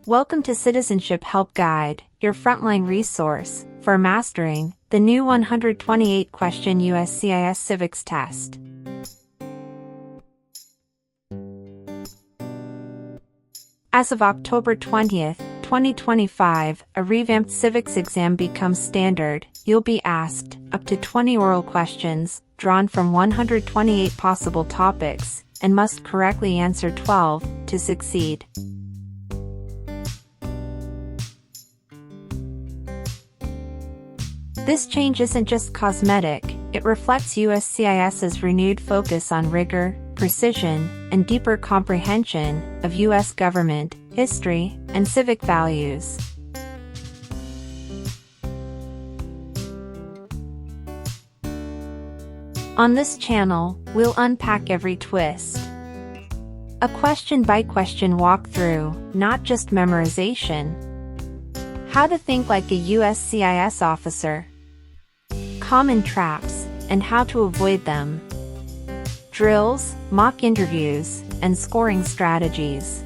Welcome to Citizenship Help Guide, your frontline resource for mastering the new 128-question USCIS civics test. As of October 20th, 2025, a revamped civics exam becomes standard. You'll be asked up to 20 oral questions, drawn from 128 possible topics, and must correctly answer 12 to succeed. This change isn't just cosmetic, it reflects USCIS's renewed focus on rigor, precision, and deeper comprehension of U.S. government, history, and civic values. On this channel, we'll unpack every twist. A question-by-question walkthrough, not just memorization. How to think like a USCIS officer. Common traps, and how to avoid them. Drills, mock interviews, and scoring strategies.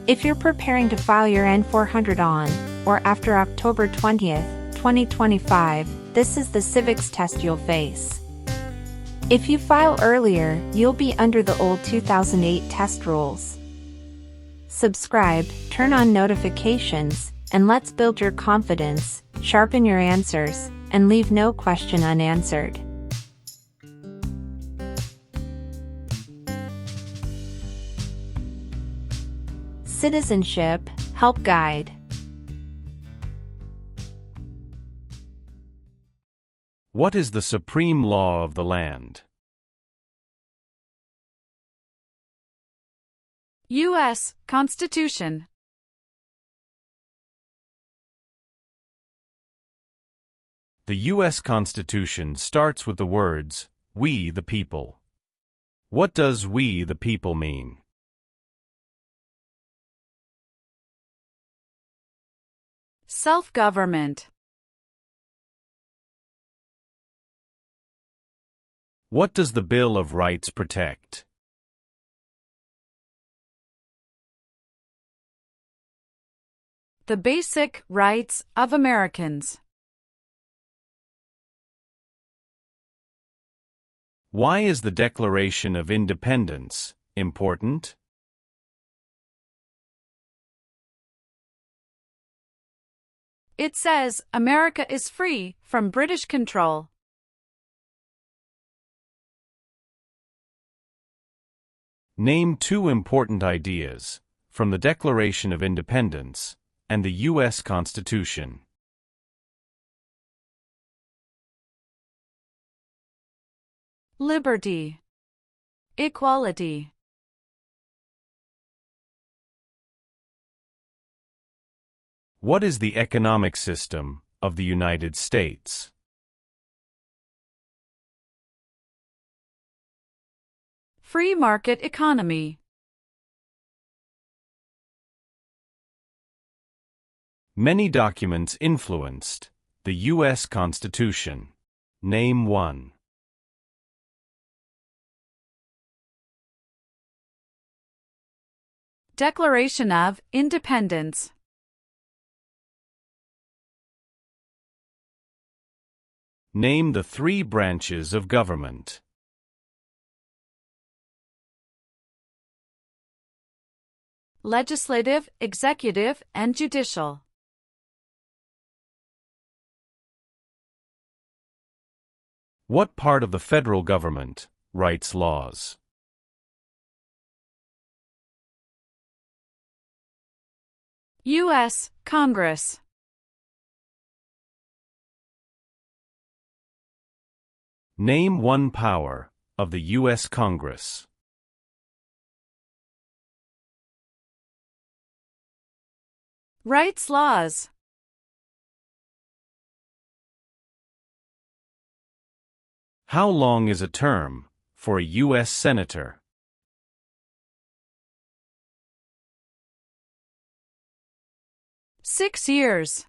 If you're preparing to file your N-400 on or after October 20th, 2025, this is the civics test you'll face. If you file earlier, you'll be under the old 2008 test rules. Subscribe, turn on notifications, and let's build your confidence, sharpen your answers, and leave no question unanswered. Citizenship Help Guide. What is the supreme law of the land? U.S. Constitution. The U.S. Constitution starts with the words, "We the people." What does "we the people" mean? Self-government. What does the Bill of Rights protect? The basic rights of Americans. Why is the Declaration of Independence important? It says America is free from British control. Name two important ideas from the Declaration of Independence and the U.S. Constitution. Liberty. Equality. What is the economic system of the United States? Free market economy. Many documents influenced the U.S. Constitution. Name one. Declaration of Independence. Name the three branches of government. Legislative, executive, and judicial. What part of the federal government writes laws? U.S. Congress. Name one power of the U.S. Congress. Writes laws. How long is a term for a U.S. Senator? 6 years.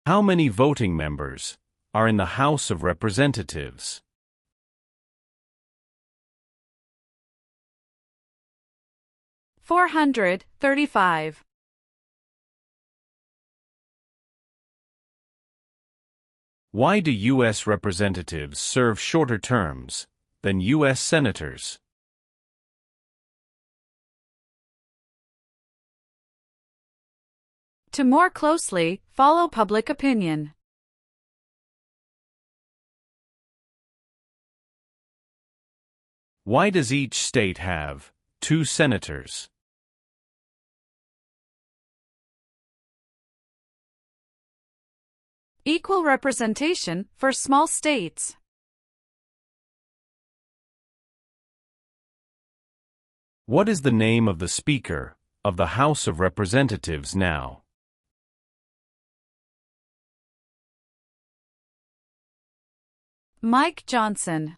How many voting members are in the House of Representatives? 435. Why do U.S. representatives serve shorter terms than U.S. senators? To more closely follow public opinion. Why does each state have 2 senators? Equal representation for small states. What is the name of the Speaker of the House of Representatives now? Mike Johnson.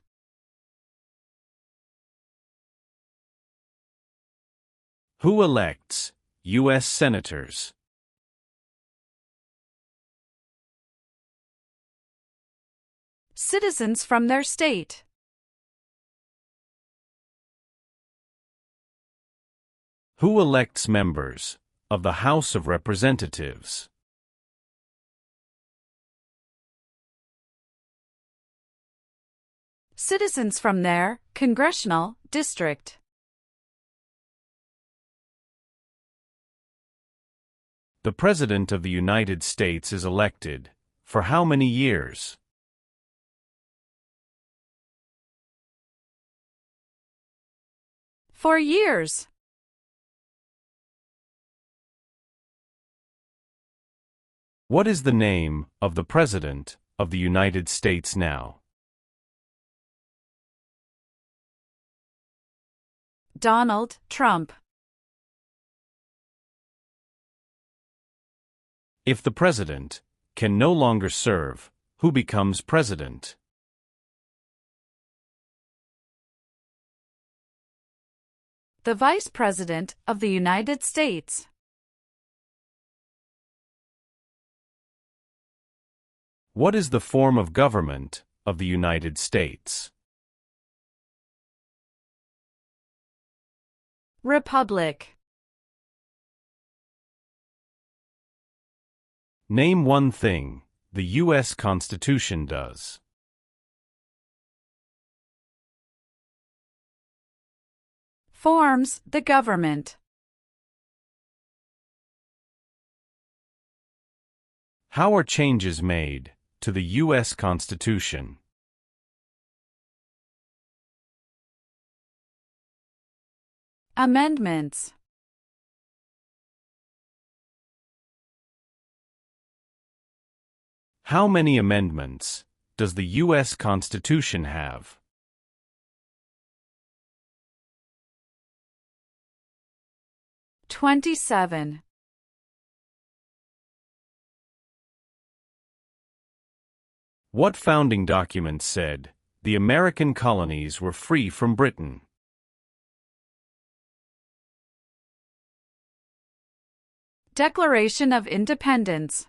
Who elects U.S. senators? Citizens from their state. Who elects members of the House of Representatives? Citizens from their congressional district. The President of the United States is elected for how many years? For years. What is the name of the President of the United States now? Donald Trump. If the President can no longer serve, who becomes President? The Vice President of the United States. What is the form of government of the United States? Republic. Name one thing the U.S. Constitution does. Forms the government. How are changes made to the U.S. Constitution? Amendments. How many amendments does the U.S. Constitution have? 27. What founding document said the American colonies were free from Britain? Declaration of Independence.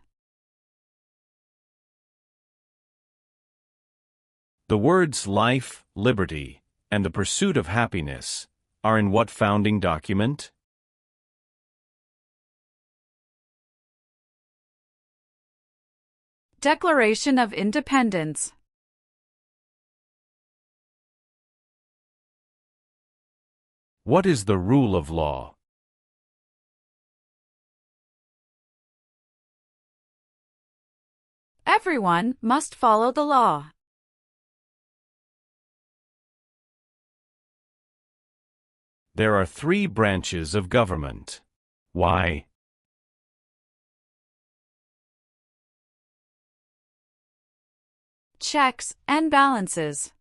The words life, liberty, and the pursuit of happiness are in what founding document? Declaration of Independence. What is the rule of law? Everyone must follow the law. There are 3 branches of government. Why? Checks and balances.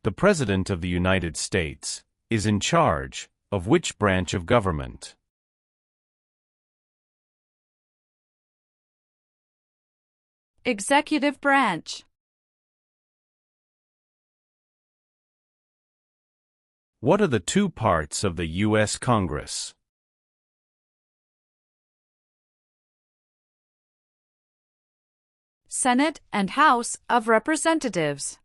The President of the United States is in charge of which branch of government? Executive branch. What are the 2 parts of the U.S. Congress? Senate and House of Representatives.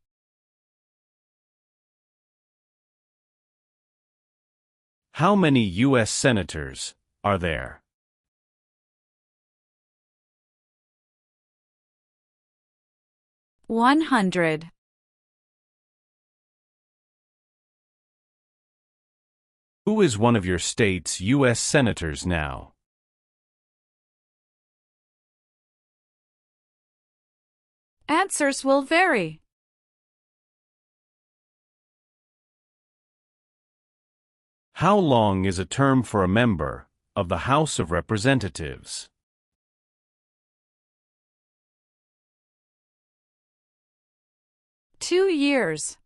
How many U.S. senators are there? $100. Who is one of your state's U.S. senators now? Answers will vary. How long is a term for a member of the House of Representatives? Two years.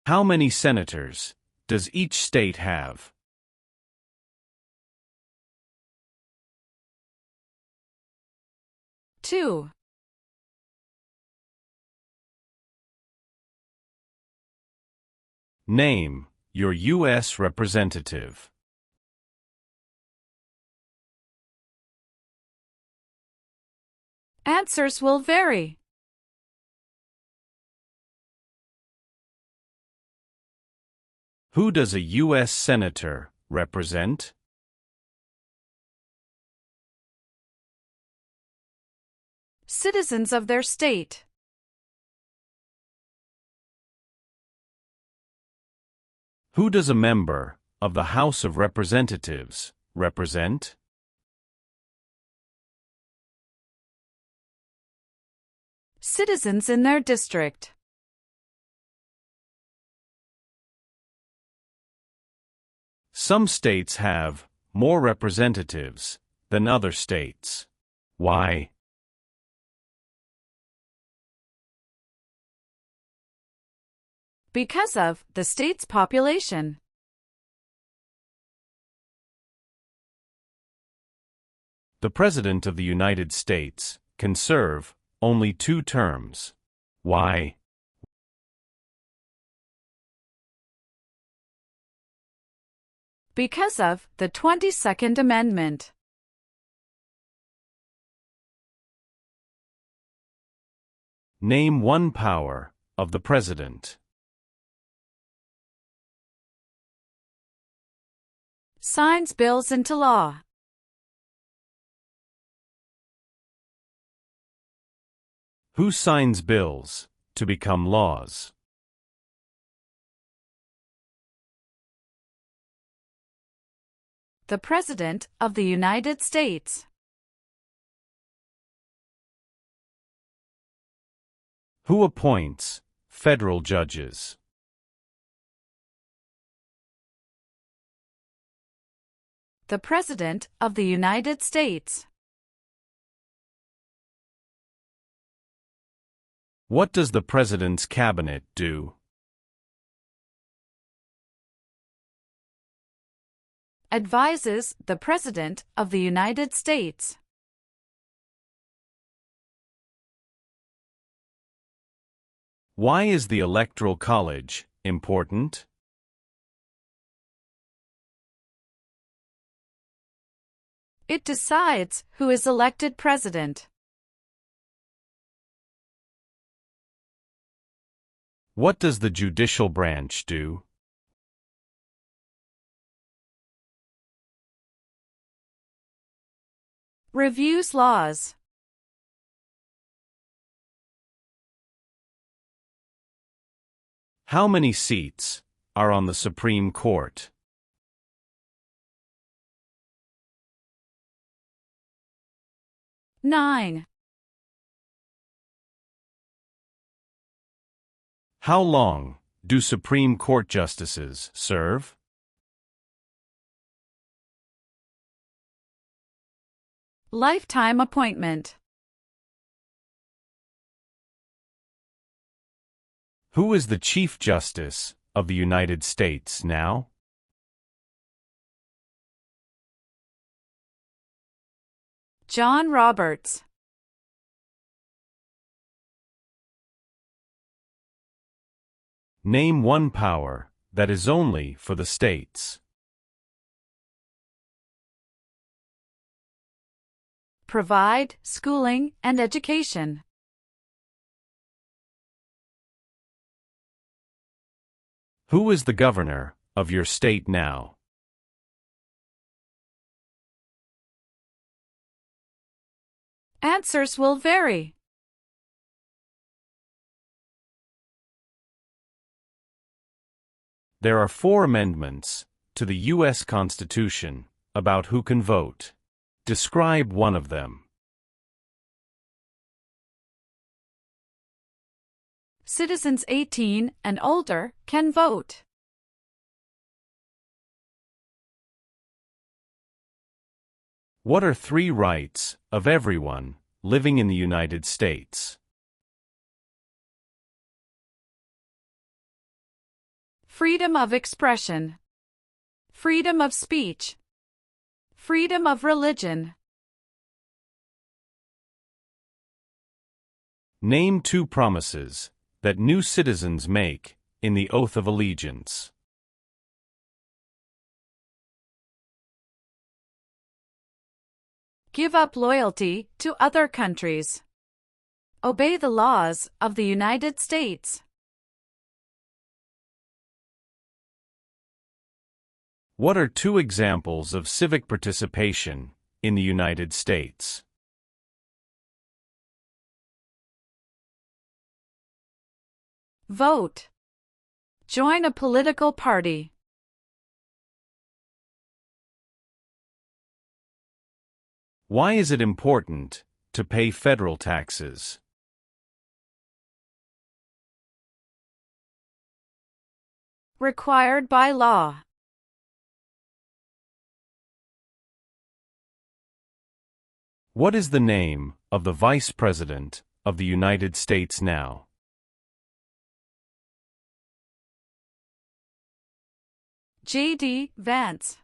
How many senators does each state have? Two. Name your U.S. representative. Answers will vary. Who does a U.S. senator represent? Citizens of their state. Who does a member of the House of Representatives represent? Citizens in their district. Some states have more representatives than other states. Why? Because of the state's population. The President of the United States can serve only 2 terms. Why? Because of the 22nd Amendment. Name one power of the President. Signs bills into law. Who signs bills to become laws? The President of the United States. Who appoints federal judges? The President of the United States. What does the President's cabinet do? Advises the President of the United States. Why is the Electoral College important? It decides who is elected president. What does the judicial branch do? Reviews laws. How many seats are on the Supreme Court? Nine. How long do Supreme Court justices serve? Lifetime appointment. Who is the Chief Justice of the United States now? John Roberts. Name one power that is only for the states. provide schooling and education. Who is the governor of your state now? Answers will vary. There are 4 amendments to the U.S. Constitution about who can vote. Describe one of them. Citizens 18 and older can vote. What are 3 rights of everyone living in the United States? Freedom of expression. Freedom of speech. Freedom of religion. Name 2 promises that new citizens make in the oath of allegiance. Give up loyalty to other countries. Obey the laws of the United States. What are 2 examples of civic participation in the United States? Vote. Join a political party. Why is it important to pay federal taxes? Required by law. What is the name of the Vice President of the United States now? J.D. Vance.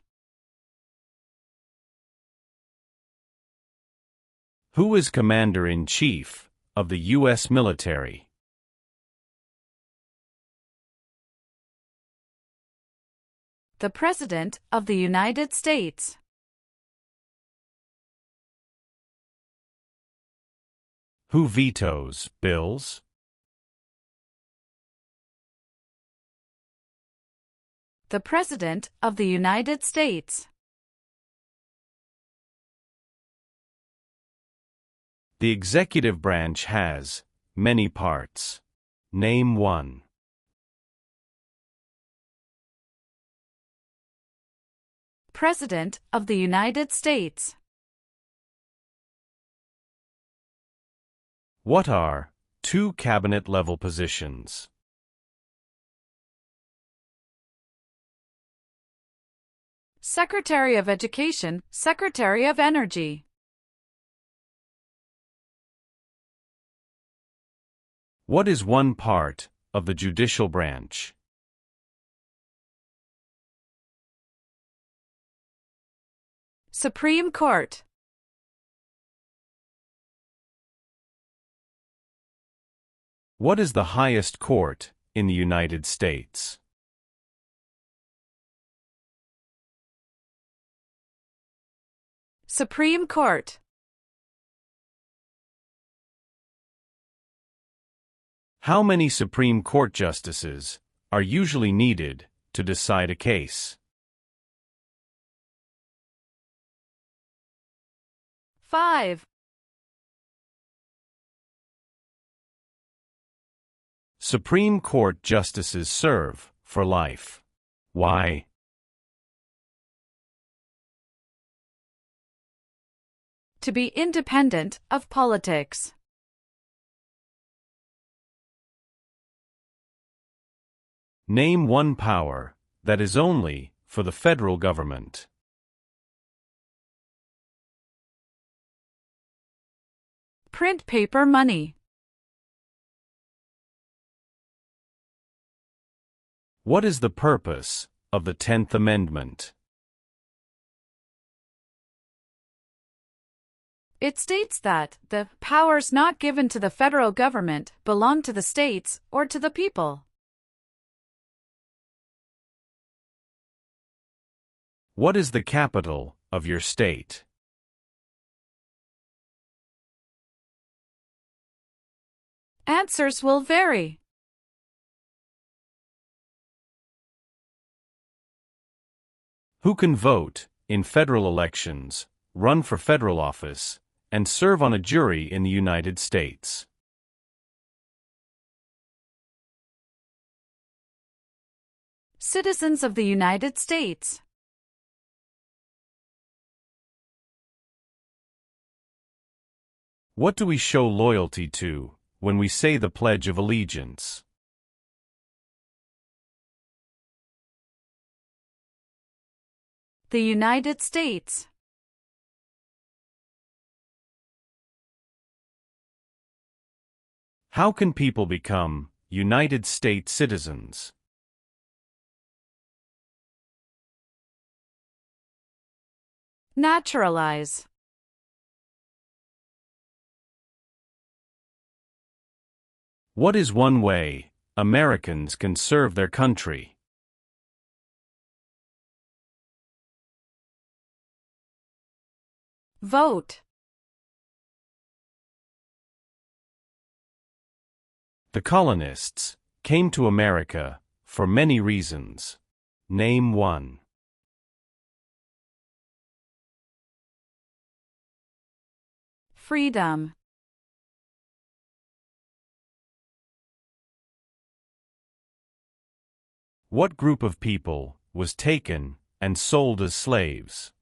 Who is Commander-in-Chief of the U.S. military? The President of the United States. Who vetoes bills? The President of the United States. The executive branch has many parts. Name 1. President of the United States. What are 2 cabinet-level positions? Secretary of Education, Secretary of Energy. What is one part of the judicial branch? Supreme Court. What is the highest court in the United States? Supreme Court. How many Supreme Court justices are usually needed to decide a case? 5. Supreme Court justices serve for life. Why? To be independent of politics. Name one power that is only for the federal government. Print paper money. What is the purpose of the 10th Amendment? It states that the powers not given to the federal government belong to the states or to the people. What is the capital of your state? Answers will vary. Who can vote in federal elections, run for federal office, and serve on a jury in the United States? Citizens of the United States. What do we show loyalty to when we say the Pledge of Allegiance? The United States. How can people become United States citizens? Naturalize. What is one way Americans can serve their country? Vote. The colonists came to America for many reasons. Name one. Freedom. What group of people was taken and sold as slaves?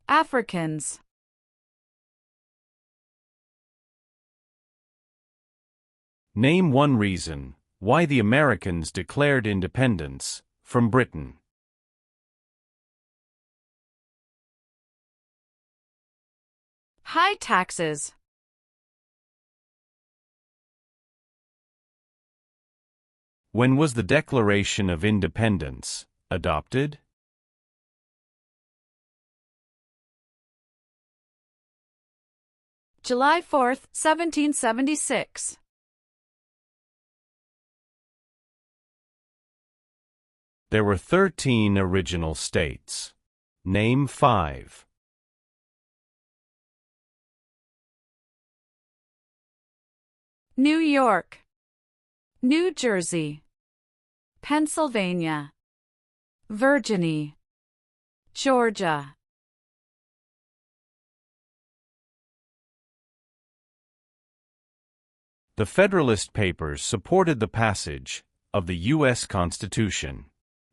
Africans. Name one reason why the Americans declared independence from Britain. High taxes. When was the Declaration of Independence adopted? July 4, 1776. There were 13 original states. Name 5. New York, New Jersey, Pennsylvania, Virginia, Georgia. The Federalist Papers supported the passage of the U.S. Constitution.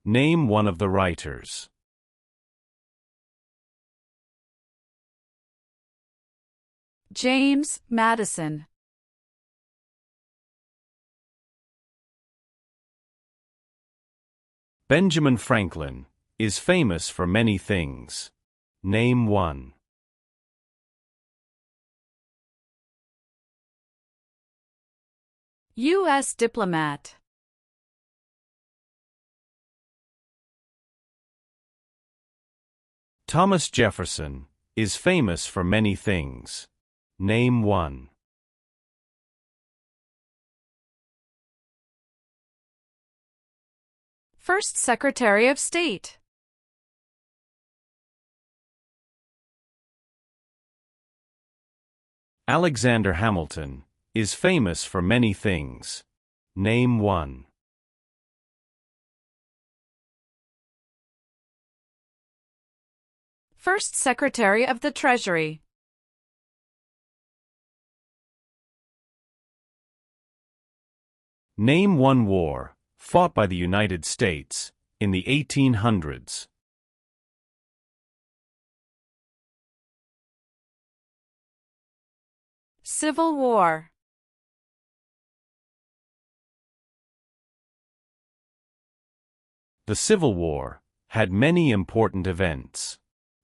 Name one of the writers. James Madison. Benjamin Franklin is famous for many things. Name one. U.S. diplomat. Thomas Jefferson is famous for many things. Name one. First Secretary of State. Alexander Hamilton is famous for many things. Name one. First Secretary of the Treasury. Name one war fought by the United States in the 1800s. Civil War. The Civil War had many important events.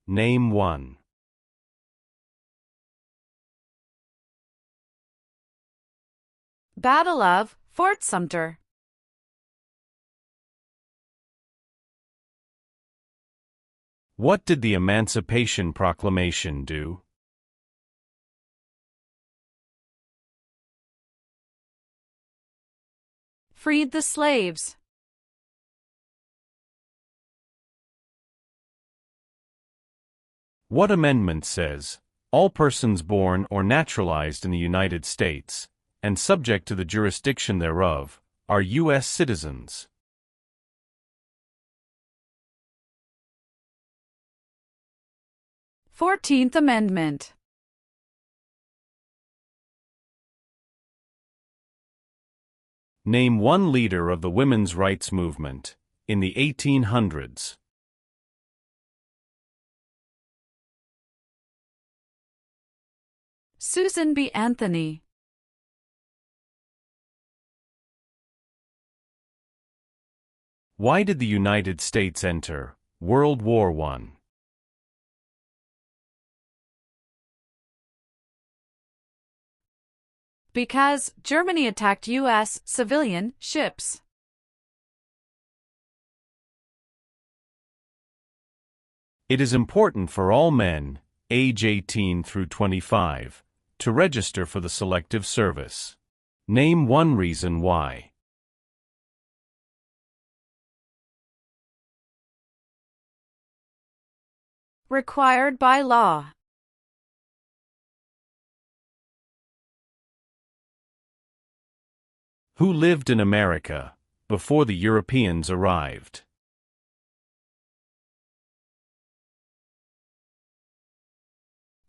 Name one. Battle of Fort Sumter. What did the Emancipation Proclamation do? Freed the slaves. What amendment says, all persons born or naturalized in the United States, and subject to the jurisdiction thereof, are U.S. citizens? Fourteenth Amendment. Name one leader of the women's rights movement in the 1800s. Susan B. Anthony. Why did the United States enter World War I? Because Germany attacked U.S. civilian ships. It is important for all men, age 18 through 25, to register for the Selective Service. Name one reason why. Required by law. Who lived in America before the Europeans arrived?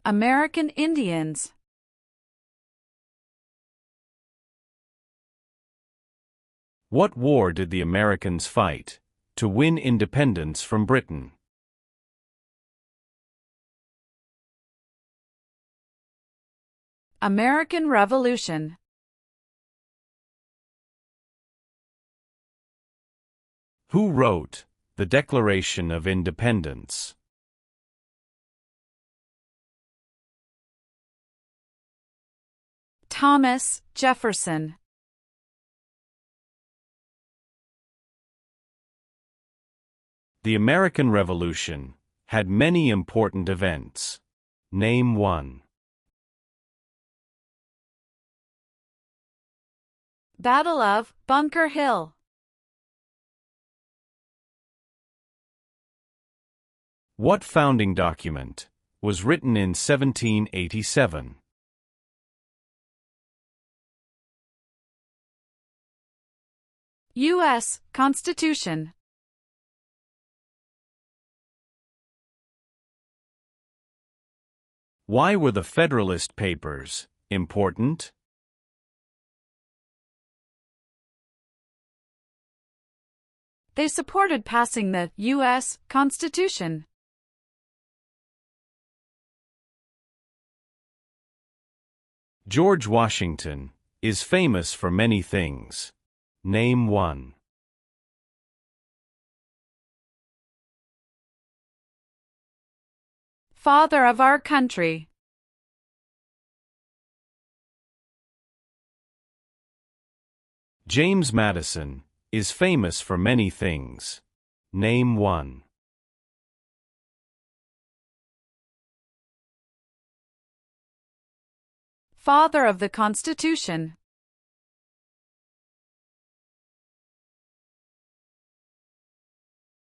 American Indians. What war did the Americans fight to win independence from Britain? American Revolution. Who wrote the Declaration of Independence? Thomas Jefferson. The American Revolution had many important events. Name one. Battle of Bunker Hill. What founding document was written in 1787? U.S. Constitution. Why were the Federalist Papers important? They supported passing the U.S. Constitution. George Washington is famous for many things. Name one. Father of our country. James Madison is famous for many things. Name one. Father of the Constitution.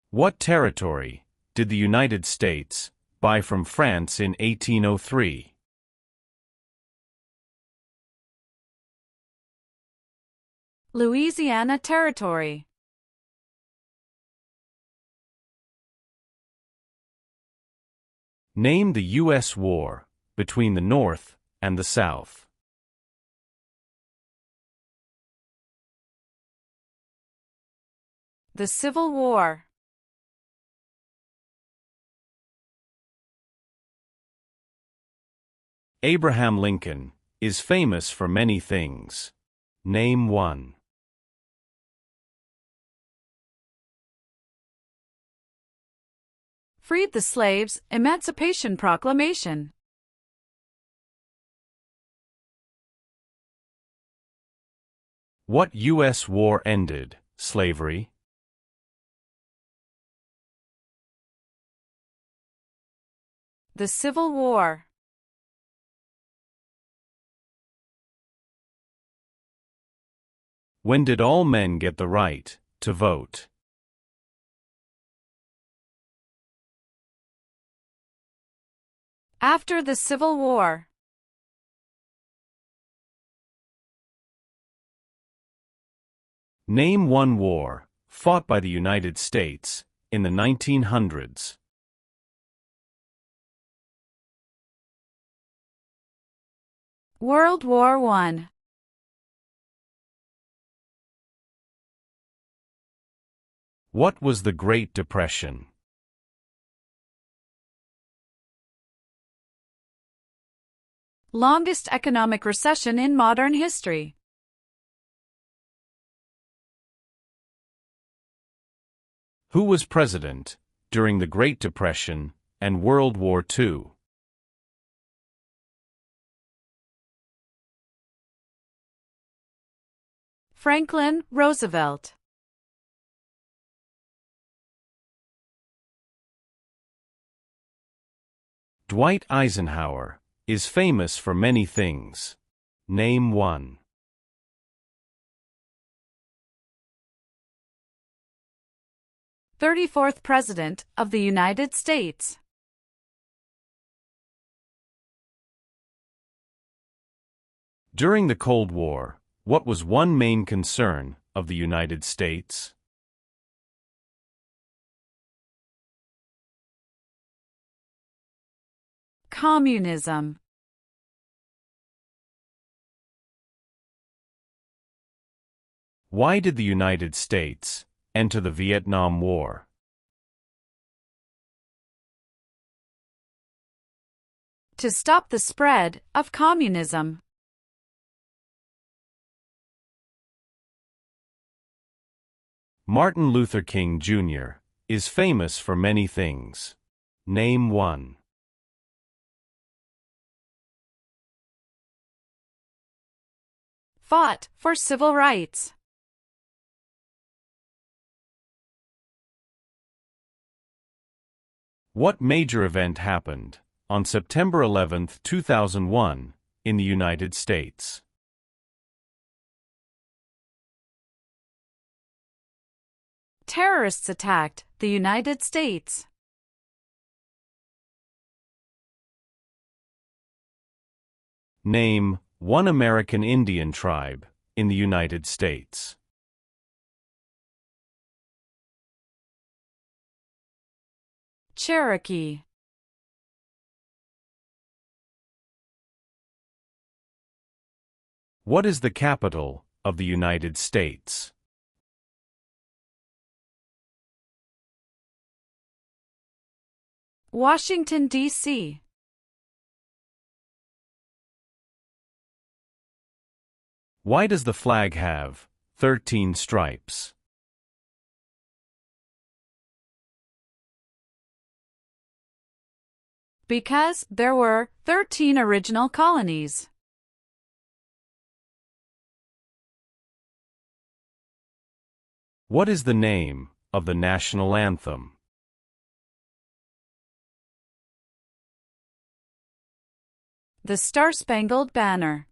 What territory did the United States buy from France in 1803? Louisiana Territory. Name the U.S. war between the North and the South. The Civil War. Abraham Lincoln is famous for many things. Name one. Freed the slaves, Emancipation Proclamation. What U.S. war ended slavery? The Civil War. When did all men get the right to vote? After the Civil War. Name one war fought by the United States in the 1900s. World War I. What was the Great Depression? Longest economic recession in modern history. Who was president during the Great Depression and World War II? Franklin Roosevelt. Dwight Eisenhower is famous for many things. Name one. 34th President of the United States. During the Cold War, what was one main concern of the United States? Communism. Why did the United States enter the Vietnam War? To stop the spread of communism. Martin Luther King Jr. is famous for many things. Name one. Fought for civil rights. What major event happened on September 11, 2001, in the United States? Terrorists attacked the United States. Name one American Indian tribe in the United States. Cherokee. What is the capital of the United States? Washington, D.C. Why does the flag have 13 stripes? Because there were 13 original colonies. What is the name of the national anthem? The Star-Spangled Banner.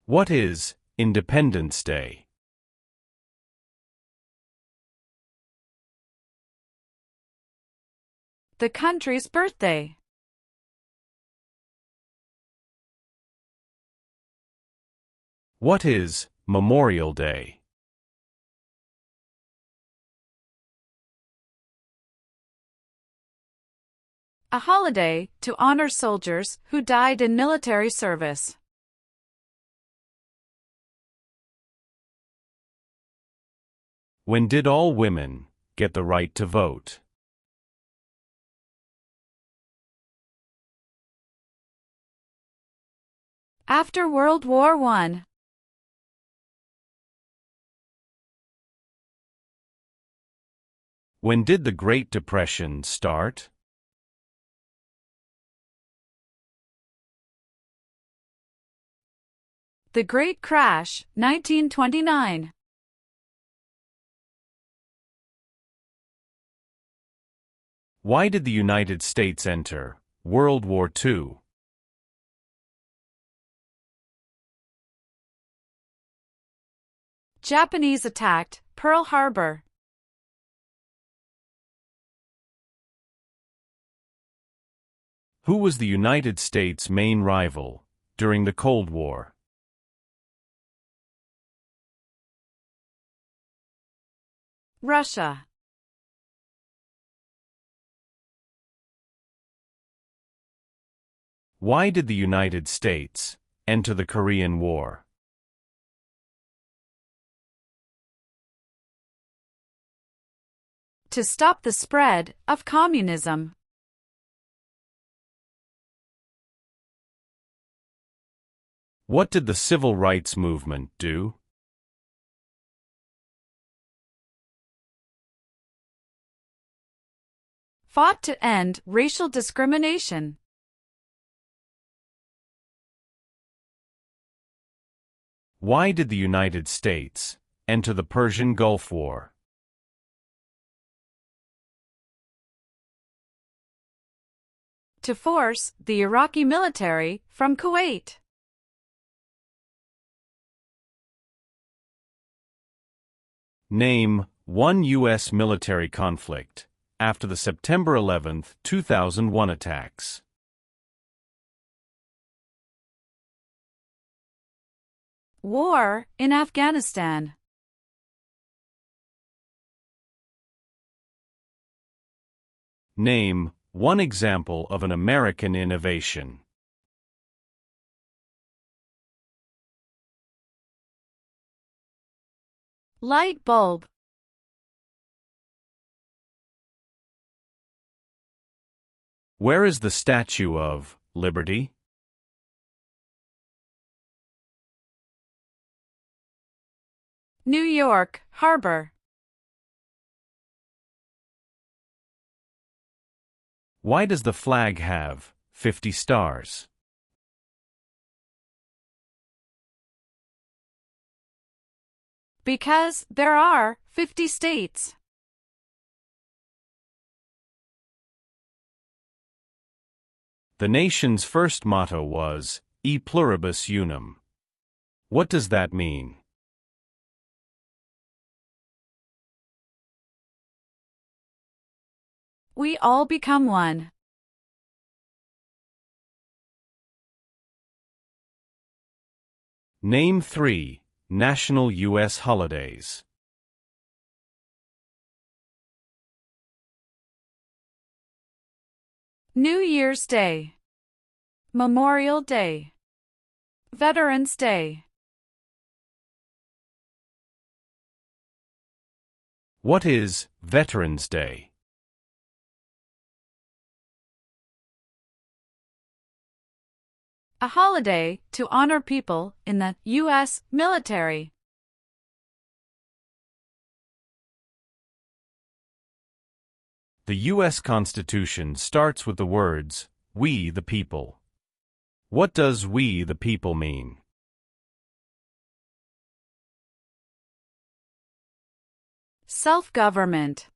What is Independence Day? The country's birthday. What is Memorial Day? A holiday to honor soldiers who died in military service. When did all women get the right to vote? After World War I. When did the Great Depression start? The Great Crash, 1929. Why did the United States enter World War II? Japanese attacked Pearl Harbor. Who was the United States' main rival during the Cold War? Russia. Why did the United States enter the Korean War? To stop the spread of communism. What did the Civil Rights Movement do? Fought to end racial discrimination. Why did the United States enter the Persian Gulf War? To force the Iraqi military from Kuwait. Name one U.S. military conflict after the September 11, 2001 attacks. War in Afghanistan. Name one example of an American innovation. Light bulb. Where is the Statue of Liberty? New York Harbor. Why does the flag have 50 stars? Because there are 50 states. The nation's first motto was E pluribus unum. What does that mean? We all become one. Name 3 national U.S. holidays. New Year's Day. Memorial Day. Veterans Day. What is Veterans Day? A holiday to honor people in the U.S. military. The U.S. Constitution starts with the words, "We the people." What does "we the people" mean? Self-government.